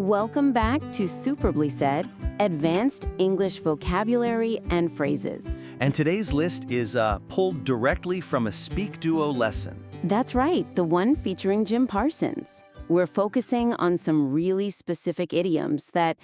Welcome back to Superbly Said, Advanced English Vocabulary and Phrases. And today's list is pulled directly from a SpeakDuo lesson. That's right, the one featuring Jim Parsons. We're focusing on some really specific idioms that,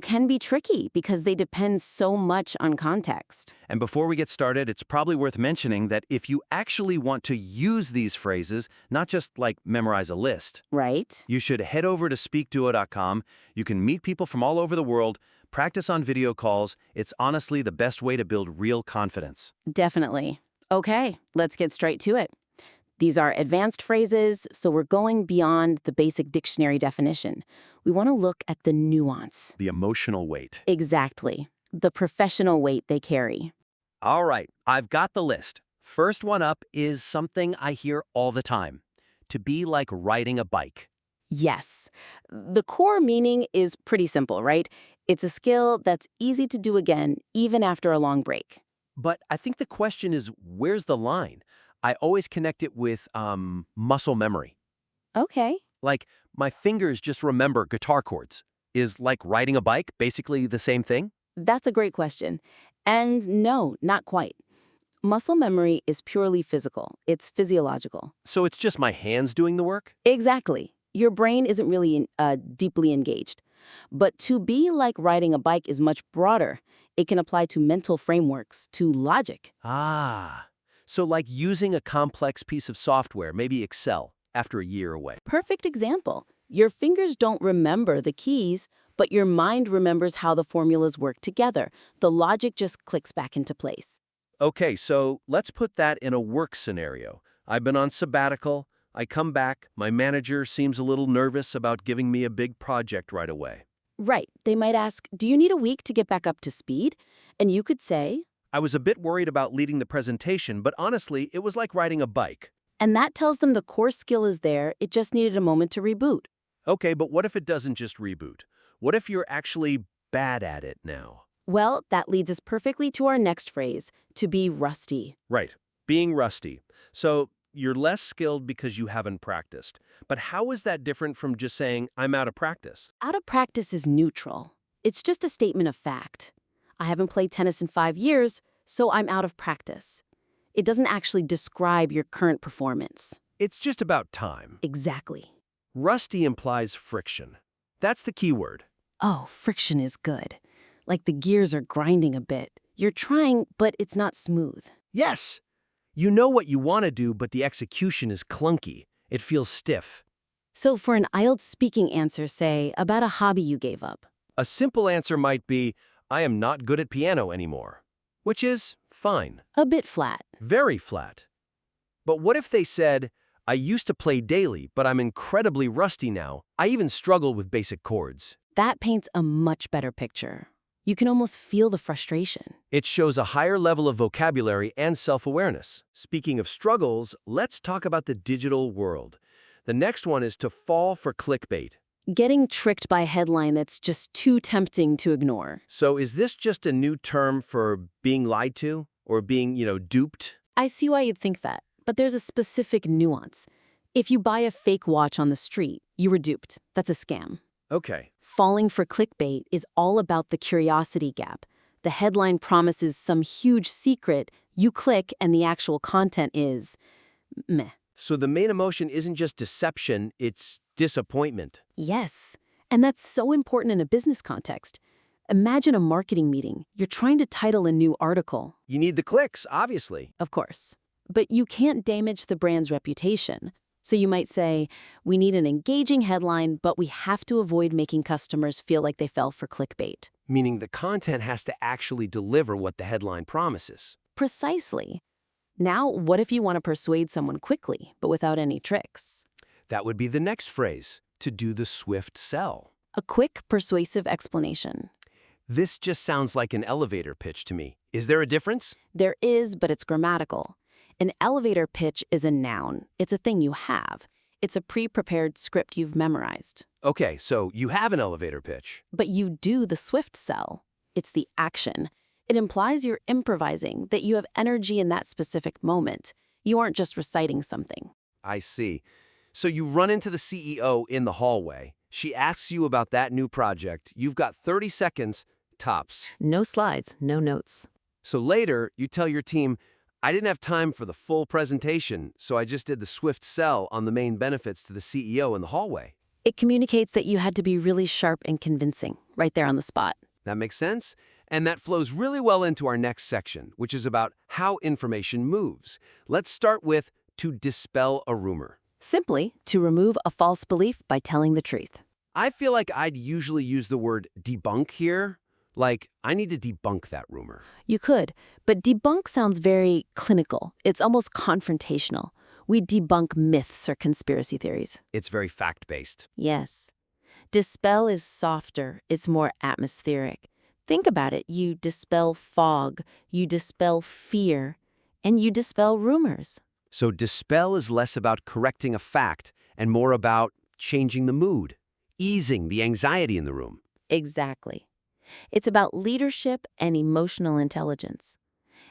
can be tricky because they depend so much on context. And before we get started, it's probably worth mentioning that if you actually want to use these phrases, not just like memorize a list, Right? you should head over to SpeakDuo.com. You can meet people from all over the world, practice on video calls. It's honestly the best way to build real confidence. Definitely. Okay, let's get straight to it. These are advanced phrases, so we're going beyond the basic dictionary definition. We want to look at the nuance. The emotional weight. Exactly. The professional weight they carry. All right, I've got the list. First one up is something I hear all the time. To be like riding a bike. Yes. The core meaning is pretty simple, right? It's a skill that's easy to do again, even after a long break. But I think the question is, where's the line? I always connect it with muscle memory. Okay. Like, my fingers just remember guitar chords. Is like riding a bike basically the same thing? That's a great question. And no, not quite. Muscle memory is purely physical. It's physiological. So it's just my hands doing the work? Exactly. Your brain isn't really deeply engaged. But to be like riding a bike is much broader. It can apply to mental frameworks, to logic. Ah, so like using a complex piece of software, maybe Excel, after a year away. Perfect example. Your fingers don't remember the keys, but your mind remembers how the formulas work together. The logic just clicks back into place. Okay, so let's put that in a work scenario. I've been on sabbatical. I come back. My manager seems a little nervous about giving me a big project right away. Right. They might ask, do you need a week to get back up to speed? And you could say, I was a bit worried about leading the presentation, but honestly, it was like riding a bike. and that tells them the core skill is there, it just needed a moment to reboot. Okay, but what if it doesn't just reboot? What if you're actually bad at it now? Well, that leads us perfectly to our next phrase, to be rusty. Right, being rusty. So you're less skilled because you haven't practiced. But how is that different from just saying, I'm out of practice? Out of practice is neutral. It's just a statement of fact. I haven't played tennis in 5 years, so I'm out of practice. It doesn't actually describe your current performance. It's just about time. Exactly. Rusty implies friction. That's the key word. Oh, friction is good. Like the gears are grinding a bit. You're trying, but it's not smooth. Yes! You know what you want to do, but the execution is clunky. It feels stiff. So for an IELTS speaking answer, say, about a hobby you gave up. A simple answer might be, I am not good at piano anymore. Which is fine. A bit flat. Very flat. But what if they said, I used to play daily, but I'm incredibly rusty now. I even struggle with basic chords. That paints a much better picture. You can almost feel the frustration. It shows a higher level of vocabulary and self-awareness. Speaking of struggles, let's talk about the digital world. The next one is to fall for clickbait. Getting tricked by a headline that's just too tempting to ignore. So is this just a new term for being lied to or being, duped? I see why you'd think that, but there's a specific nuance. If you buy a fake watch on the street, you were duped. That's a scam. Okay. Falling for clickbait is all about the curiosity gap. The headline promises some huge secret, you click, and the actual content is meh. So the main emotion isn't just deception, it's disappointment. Yes, and that's so important in a business context. Imagine a marketing meeting. You're trying to title a new article. You need the clicks, obviously. Of course. But you can't damage the brand's reputation. So you might say, we need an engaging headline, but we have to avoid making customers feel like they fell for clickbait. Meaning the content has to actually deliver what the headline promises. Precisely. Now, what if you want to persuade someone quickly, but without any tricks? That would be the next phrase, to do the swift sell. A quick, persuasive explanation. This just sounds like an elevator pitch to me. Is there a difference? There is, but it's grammatical. An elevator pitch is a noun. It's a thing you have. It's a pre-prepared script you've memorized. Okay, so you have an elevator pitch. But you do the swift sell. It's the action. It implies you're improvising, that you have energy in that specific moment. You aren't just reciting something. I see. So you run into the CEO in the hallway. She asks you about that new project. You've got 30 seconds, tops. No slides, no notes. So later, you tell your team, I didn't have time for the full presentation, so I just did the swift sell on the main benefits to the CEO in the hallway. It communicates that you had to be really sharp and convincing, right there on the spot. That makes sense? And that flows really well into our next section, which is about how information moves. Let's start with to dispel a rumor. Simply, to remove a false belief by telling the truth. I feel like I'd usually use the word debunk here. Like, I need to debunk that rumor. You could, but debunk sounds very clinical. It's almost confrontational. We debunk myths or conspiracy theories. It's very fact-based. Yes. Dispel is softer. It's more atmospheric. Think about it. You dispel fog, you dispel fear, and you dispel rumors. So dispel is less about correcting a fact and more about changing the mood, easing the anxiety in the room. Exactly. It's about leadership and emotional intelligence.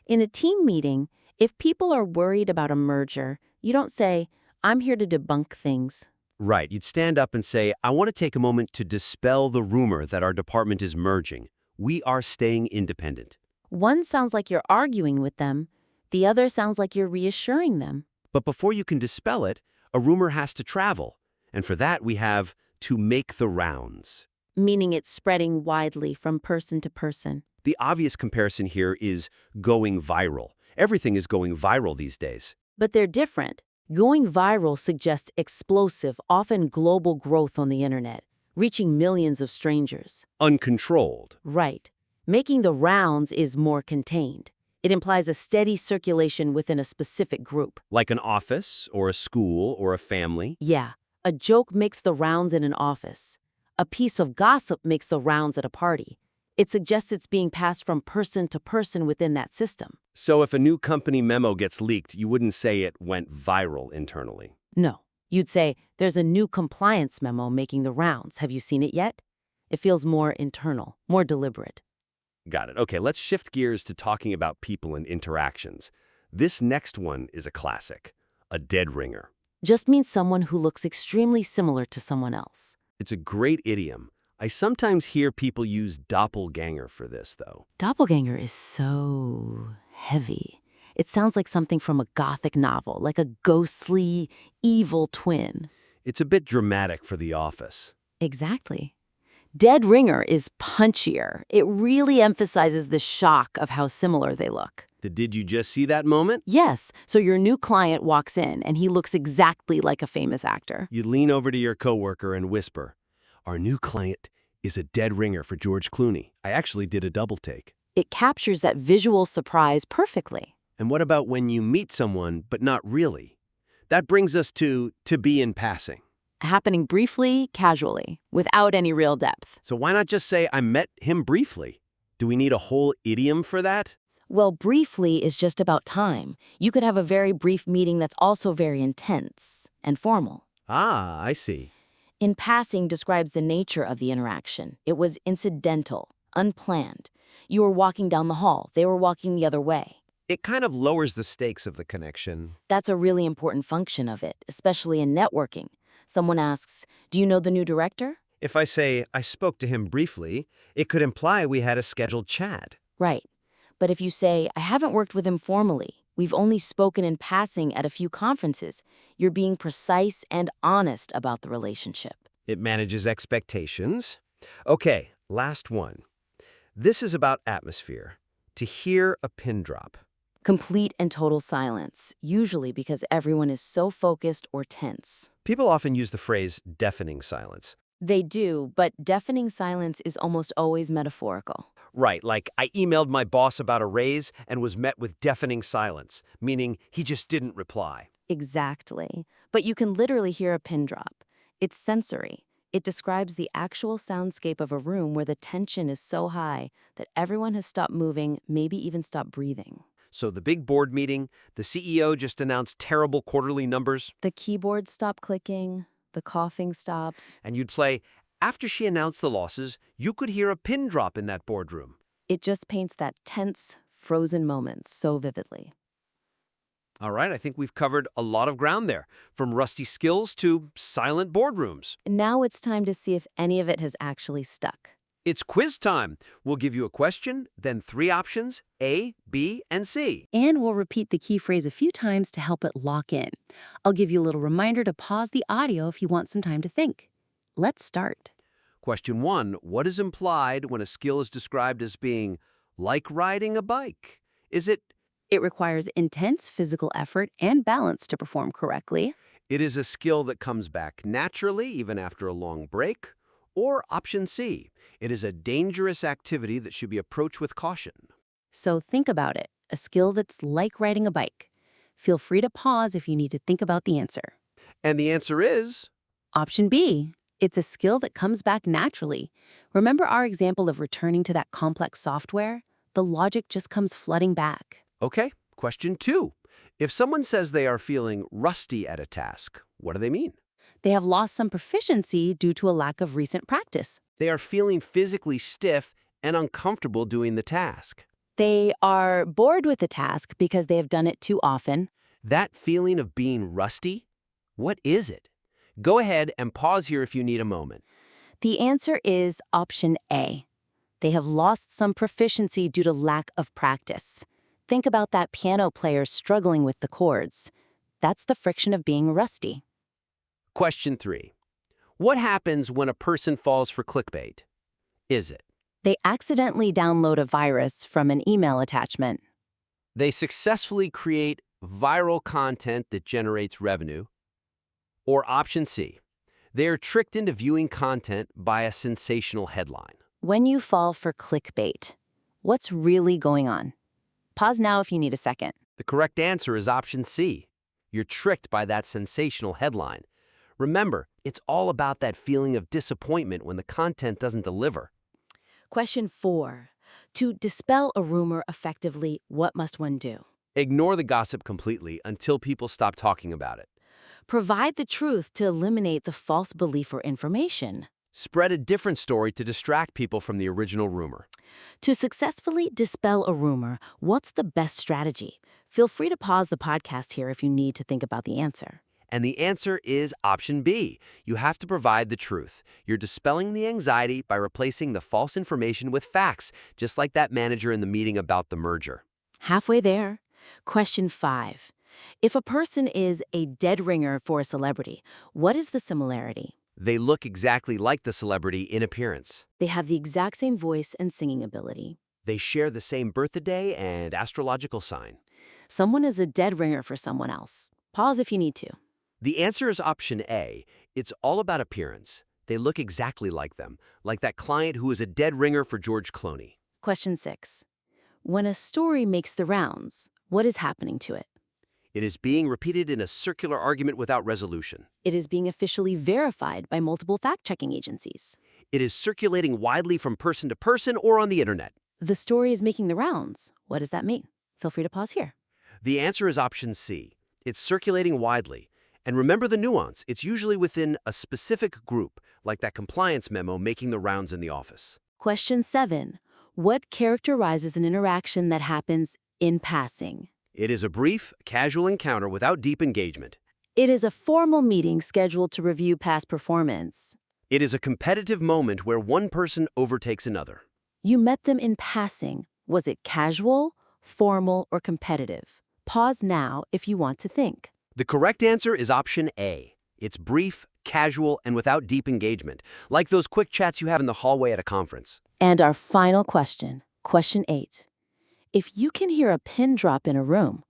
In a team meeting, if people are worried about a merger, you don't say, I'm here to debunk things. Right. You'd stand up and say, I want to take a moment to dispel the rumor that our department is merging. We are staying independent. One sounds like you're arguing with them. The other sounds like you're reassuring them. But before you can dispel it, a rumor has to travel. And for that, we have to make the rounds. Meaning it's spreading widely from person to person. The obvious comparison here is going viral. Everything is going viral these days. But they're different. Going viral suggests explosive, often global growth on the internet, reaching millions of strangers. Uncontrolled. Right. Making the rounds is more contained. It implies a steady circulation within a specific group. Like an office, or a school, or a family. Yeah, a joke makes the rounds in an office. A piece of gossip makes the rounds at a party. It suggests it's being passed from person to person within that system. So if a new company memo gets leaked, you wouldn't say it went viral internally. No. You'd say, there's a new compliance memo making the rounds. Have you seen it yet? It feels more internal, more deliberate. Got it. Okay, let's shift gears to talking about people and interactions. This next one is a classic, a dead ringer. Just means someone who looks extremely similar to someone else. It's a great idiom. I sometimes hear people use doppelganger for this, though. Doppelganger is so heavy. It sounds like something from a gothic novel, like a ghostly, evil twin. It's a bit dramatic for the office. Exactly. Dead ringer is punchier. It really emphasizes the shock of how similar they look. Did you just see that moment? Yes, so your new client walks in and he looks exactly like a famous actor. You lean over to your coworker and whisper, our new client is a dead ringer for George Clooney. I actually did a double take. It captures that visual surprise perfectly. And what about when you meet someone, but not really? That brings us to be in passing. Happening briefly, casually, without any real depth. So why not just say, I met him briefly? Do we need a whole idiom for that? Well, briefly is just about time. You could have a very brief meeting that's also very intense and formal. Ah, I see. In passing describes the nature of the interaction. It was incidental, unplanned. You were walking down the hall. They were walking the other way. It kind of lowers the stakes of the connection. That's a really important function of it, especially in networking. Someone asks, do you know the new director? If I say, I spoke to him briefly, it could imply we had a scheduled chat. Right. But if you say, I haven't worked with him formally, we've only spoken in passing at a few conferences, you're being precise and honest about the relationship. It manages expectations. Okay, last one. This is about atmosphere. To hear a pin drop. Complete and total silence, usually because everyone is so focused or tense. People often use the phrase deafening silence. They do, but deafening silence is almost always metaphorical. Right, like I emailed my boss about a raise and was met with deafening silence, meaning he just didn't reply. Exactly. But you can literally hear a pin drop. It's sensory. It describes the actual soundscape of a room where the tension is so high that everyone has stopped moving, maybe even stopped breathing. So the big board meeting, the CEO just announced terrible quarterly numbers. The keyboards stop clicking, the coughing stops. And you'd play, after she announced the losses, you could hear a pin drop in that boardroom. It just paints that tense, frozen moment so vividly. All right, I think we've covered a lot of ground there, from rusty skills to silent boardrooms. Now it's time to see if any of it has actually stuck. It's quiz time. We'll give you a question, then 3 options, A, B, and C. And we'll repeat the key phrase a few times to help it lock in. I'll give you a little reminder to pause the audio if you want some time to think. Let's start. Question 1, what is implied when a skill is described as being like riding a bike? Is it It requires intense physical effort and balance to perform correctly. it is a skill that comes back naturally even after a long break? Or option C, it is a dangerous activity that should be approached with caution. So think about it, a skill that's like riding a bike. Feel free to pause if you need to think about the answer. And the answer is, Option B, it's a skill that comes back naturally. Remember our example of returning to that complex software? The logic just comes flooding back. okay, question 2. If someone says they are feeling rusty at a task, what do they mean? They have lost some proficiency due to a lack of recent practice. They are feeling physically stiff and uncomfortable doing the task. They are bored with the task because they have done it too often. That feeling of being rusty, what is it? Go ahead and pause here if you need a moment. The answer is option A. They have lost some proficiency due to lack of practice. Think about that piano player struggling with the chords. That's the friction of being rusty. Question 3. What happens when a person falls for clickbait? Is it They accidentally download a virus from an email attachment. they successfully create viral content that generates revenue? Or option C, they are tricked into viewing content by a sensational headline? When you fall for clickbait, what's really going on? Pause now if you need a second. The correct answer is option C. You're tricked by that sensational headline. Remember, it's all about that feeling of disappointment when the content doesn't deliver. Question 4. To dispel a rumor effectively, what must one do? Ignore the gossip completely until people stop talking about it. Provide the truth to eliminate the false belief or information. Spread a different story to distract people from the original rumor. To successfully dispel a rumor, what's the best strategy? Feel free to pause the podcast here if you need to think about the answer. And the answer is option B. You have to provide the truth. You're dispelling the anxiety by replacing the false information with facts, just like that manager in the meeting about the merger. Halfway there. Question 5. If a person is a dead ringer for a celebrity, what is the similarity? They look exactly like the celebrity in appearance. They have the exact same voice and singing ability. They share the same birthday and astrological sign. Someone is a dead ringer for someone else. Pause if you need to. The answer is option A. It's all about appearance. They look exactly like them, like that client who is a dead ringer for George Clooney. Question 6. When a story makes the rounds, what is happening to it? It is being repeated in a circular argument without resolution. It is being officially verified by multiple fact-checking agencies. It is circulating widely from person to person or on the internet. The story is making the rounds. What does that mean? Feel free to pause here. The answer is option C. It's circulating widely. And remember the nuance. It's usually within a specific group, like that compliance memo making the rounds in the office. Question 7. What characterizes an interaction that happens in passing? It is a brief, casual encounter without deep engagement. It is a formal meeting scheduled to review past performance. It is a competitive moment where one person overtakes another. You met them in passing. Was it casual, formal, or competitive? Pause now if you want to think. The correct answer is option A. It's brief, casual, and without deep engagement, like those quick chats you have in the hallway at a conference. And our final question, question 8. If you can hear a pin drop in a room,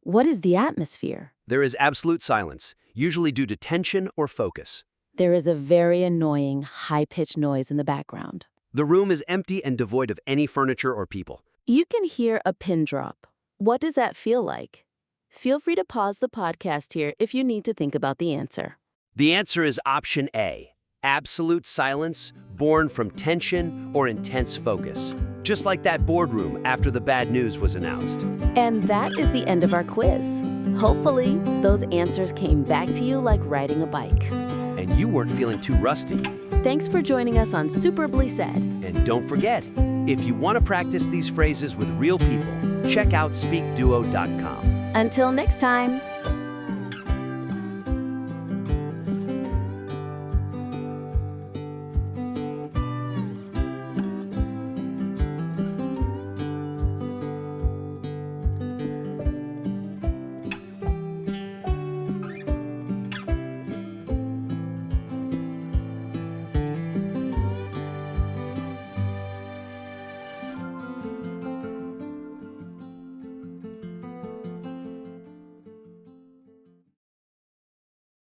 what is the atmosphere? There is absolute silence, usually due to tension or focus. There is a very annoying, high-pitched noise in the background. The room is empty and devoid of any furniture or people. You can hear a pin drop. What does that feel like? Feel free to pause the podcast here if you need to think about the answer. The answer is option A. Absolute silence, born from tension or intense focus. Just like that boardroom after the bad news was announced. And that is the end of our quiz. Hopefully, those answers came back to you like riding a bike. And you weren't feeling too rusty. Thanks for joining us on Superbly Said. And don't forget, if you want to practice these phrases with real people, check out SpeakDuo.com. Until next time.